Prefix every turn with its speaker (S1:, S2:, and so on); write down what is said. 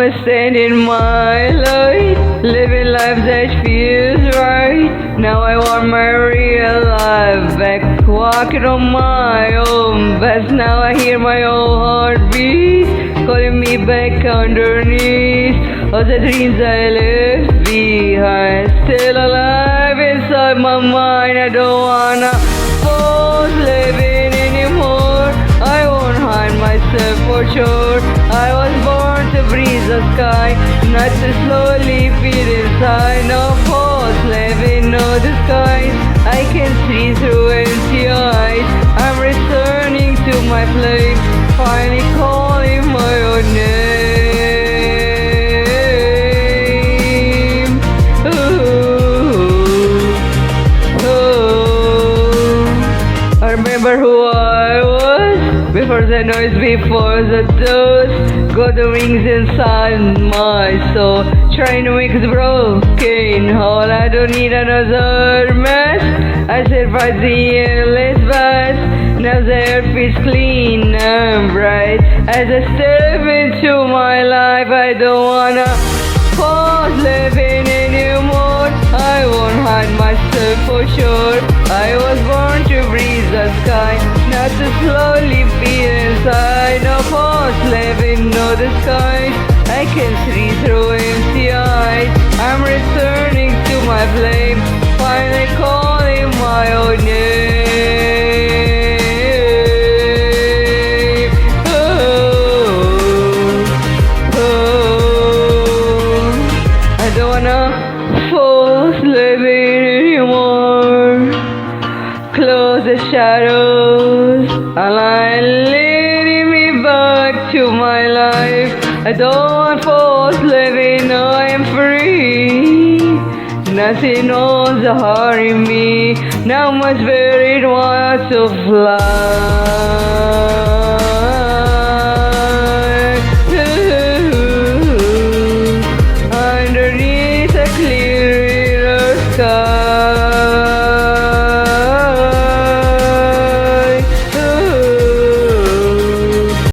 S1: always stand in my light, living life that feels right. Now I want my real life back, walking on my own best. Now I hear my own heartbeat calling me back underneath all the dreams I left behind. Still alive inside my mind. I don't wanna pause living anymore. I won't hide myself for sure. I was born to breathe the sky, not to slowly feel inside. No pause living, no disguise. I can see through empty eyes. I'm returning to my flame, finally calling my own name. Ooh, ooh. I remember who I was before the noise, before the dust. Got the wings inside my soul, trying to make the broken whole. I don't need another mess. I survived the endless bus. Now the air feels clean and bright. As I step into my life, I don't wanna pause living anymore. I won't hide myself for sure. I was born to breathe the sky, not to slowly feel inside. No pause living, no disguise. I can see through empty eyes. I'm returning to my flame, finally calling my own name. Oh, oh. I don't wanna force living anymore. Close the shadows, align, leading me back to my life. I don't want force living, no, I am free. Nothing owns the heart in me. Now my spirit wants to fly. Ooh, underneath a clear sky.